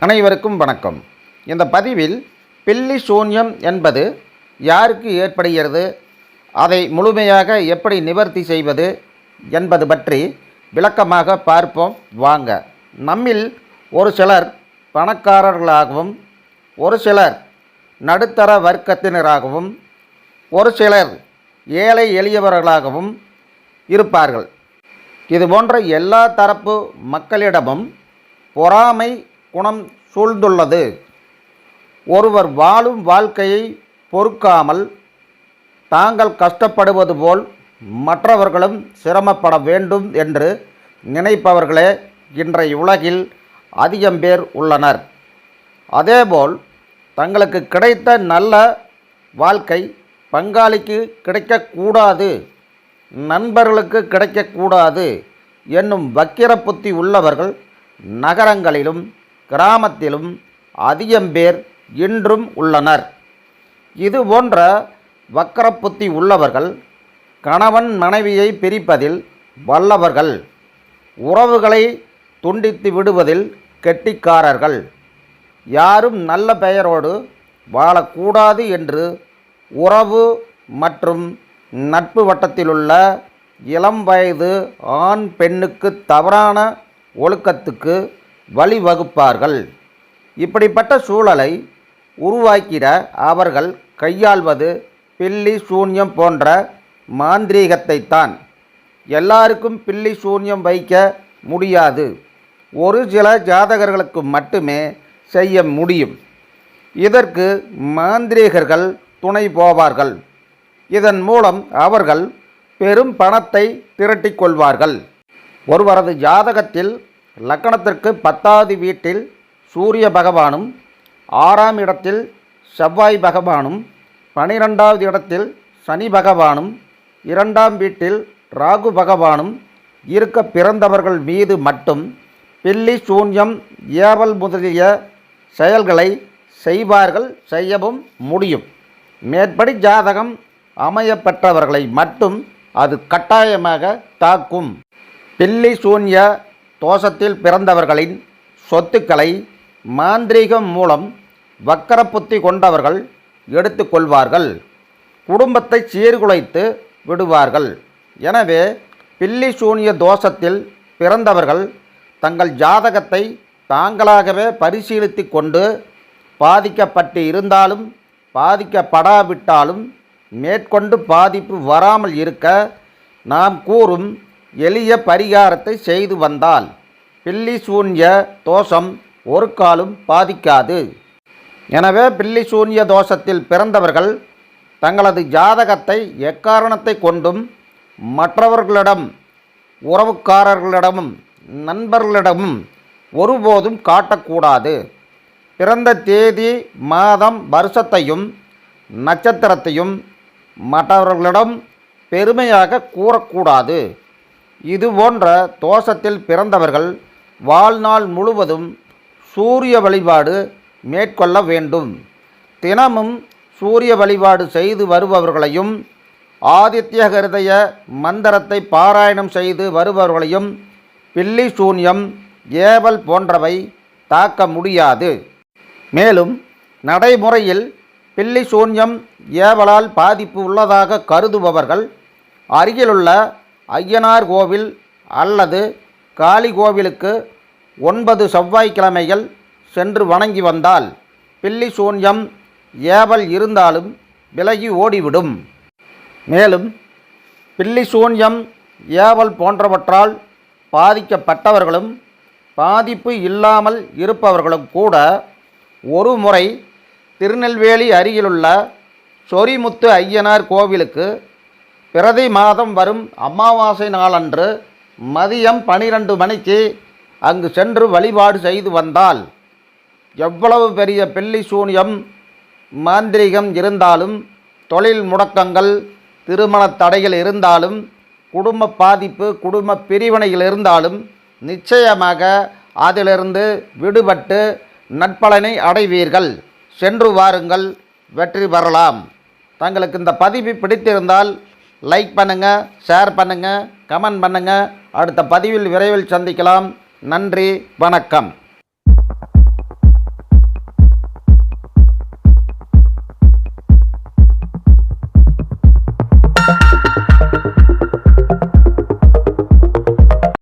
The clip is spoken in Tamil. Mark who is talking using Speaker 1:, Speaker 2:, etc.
Speaker 1: அனைவருக்கும் வணக்கம். இந்த பதிவில் பில்லி சூன்யம் என்பது யாருக்கு ஏற்படுகிறது, அதை முழுமையாக எப்படி நிவர்த்தி செய்வது என்பது பற்றி விளக்கமாக பார்ப்போம் வாங்க. நம்மில் ஒரு சிலர் பணக்காரர்களாகவும், ஒரு சிலர் நடுத்தர வர்க்கத்தினராகவும், ஒரு சிலர் ஏழை எளியவர்களாகவும் இருப்பார்கள். இதுபோன்ற எல்லா தரப்பு மக்களிடமும் பொறாமை குணம் சூழ்ந்துள்ளது. ஒருவர் வாழும் வாழ்க்கையை பொறுக்காமல் தாங்கள் கஷ்டப்படுவது போல் மற்றவர்களும் சிரமப்பட வேண்டும் என்று நினைப்பவர்களே இன்றைய உலகில் அதிகம் பேர் உள்ளனர். அதேபோல் தங்களுக்கு கிடைத்த நல்ல வாழ்க்கை பங்காளிக்கு கிடைக்கக்கூடாது, நண்பர்களுக்கு கிடைக்கக்கூடாது என்னும் வக்கிர புத்தி உள்ளவர்கள் நகரங்களிலும் கிராமத்திலும் அதிகம் பேர் இன்றும் உள்ளனர். இது போன்ற வக்கர புத்தி உள்ளவர்கள் கணவன் மனைவியை பிரிப்பதில் வல்லவர்கள், உறவுகளை துண்டித்து விடுவதில் கெட்டிக்காரர்கள். யாரும் நல்ல பெயரோடு வாழக்கூடாது என்று உறவு மற்றும் நட்பு வட்டத்திலுள்ள இளம் வயது ஆண் பெண்ணுக்கு தவறான ஒழுக்கத்துக்கு வழிவகுப்பார்கள். இப்படிப்பட்ட சூழலை உருவாக்கிட அவர்கள் கையாள்வது பில்லி சூன்யம் போன்ற மாந்திரீகத்தைத்தான். எல்லாருக்கும் பில்லி சூன்யம் வைக்க முடியாது. ஒரு சில ஜாதகர்களுக்கு மட்டுமே செய்ய முடியும். இதற்கு மாந்திரீகர்கள் துணை போவார்கள். இதன் மூலம் அவர்கள் பெரும் பணத்தை திரட்டி கொள்வார்கள். ஒருவரது ஜாதகத்தில் லக்கணத்திற்கு 10வது வீட்டில் சூரிய பகவானும், 6ஆம் இடத்தில் செவ்வாய் பகவானும், 12வது இடத்தில் சனி பகவானும், 2ஆம் வீட்டில் ராகு பகவானும் இருக்க பிறந்தவர்கள் மீது மட்டும் பில்லி சூன்யம் ஏவல் முதலிய செயல்களை செய்வார்கள், செய்யவும் முடியும். மேற்படி ஜாதகம் அமையப்பெற்றவர்களை மட்டும் அது கட்டாயமாக தாக்கும். பில்லி சூன்ய தோஷத்தில் பிறந்தவர்களின் சொத்துக்களை மாந்திரீகம் மூலம் வக்கர புத்தி கொண்டவர்கள் எடுத்து கொள்வார்கள், குடும்பத்தை சீர்குலைத்து விடுவார்கள். எனவே பில்லி சூன்ய தோஷத்தில் பிறந்தவர்கள் தங்கள் ஜாதகத்தை தாங்களாகவே பரிசீலித்து கொண்டு பாதிக்கப்பட்டு இருந்தாலும் பாதிக்கப்படாவிட்டாலும் மேற்கொண்டு பாதிப்பு வராமல் இருக்க நாம் கூறும் எளிய பரிகாரத்தை செய்து வந்தால் பில்லி சூன்ய தோஷம் ஒரு காலும் பாதிக்காது. எனவே பில்லி சூன்ய தோஷத்தில் பிறந்தவர்கள் தங்களது ஜாதகத்தை எக்காரணத்தை கொண்டும் மற்றவர்களிடம், உறவுக்காரர்களிடமும் நண்பர்களிடமும் ஒருபோதும் காட்டக்கூடாது. பிறந்த தேதி, மாதம், வருஷத்தையும் நட்சத்திரத்தையும் மற்றவர்களிடம் பெருமையாக கூறக்கூடாது. இதுபோன்ற தோஷத்தில் பிறந்தவர்கள் வாழ்நாள் முழுவதும் சூரிய வழிபாடு மேற்கொள்ள வேண்டும். தினமும் சூரிய வழிபாடு செய்து வருபவர்களையும், ஆதித்ய ஹிருதய மந்திரத்தை பாராயணம் செய்து வருபவர்களையும் பில்லி சூன்யம் ஏவல் போன்றவை தாக்க முடியாது. மேலும் நடைமுறையில் பில்லி சூன்யம் ஏவலால் பாதிப்பு உள்ளதாக கருதுபவர்கள் அருகிலுள்ள ஐயனார் கோவில் அல்லது காளி கோவிலுக்கு 9 செவ்வாய்க்கிழமைகள் சென்று வணங்கி வந்தால் பில்லி சூன்யம் ஏவல் இருந்தாலும் விலகி ஓடிவிடும். மேலும் பில்லி சூன்யம் ஏவல் போன்றவற்றால் பாதிக்கப்பட்டவர்களும் பாதிப்பு இல்லாமல் இருப்பவர்களும் கூட ஒரு முறை திருநெல்வேலி அருகிலுள்ள சொரிமுத்து ஐயனார் கோவிலுக்கு பிரதி மாதம் வரும் அமாவாசை நாளன்று மதியம் 12 மணிக்கு அங்கு சென்று வழிபாடு செய்து வந்தால் எவ்வளவு பெரிய பில்லி சூன்யம் மாந்திரீகம் இருந்தாலும், தொழில் முடக்கங்கள், திருமண தடைகள் இருந்தாலும், குடும்ப பாதிப்பு, குடும்ப பிரிவினைகள் இருந்தாலும் நிச்சயமாக அதிலிருந்து விடுபட்டு நற்பலனை அடைவீர்கள். சென்று வாருங்கள், வெற்றி பெறலாம். தங்களுக்கு இந்த பதிவு பிடித்திருந்தால் லைக் பண்ணுங்கள், ஷேர் பண்ணுங்கள், கமெண்ட் பண்ணுங்கள். அடுத்த பதிவில் விரைவில் சந்திக்கலாம். நன்றி, வணக்கம்.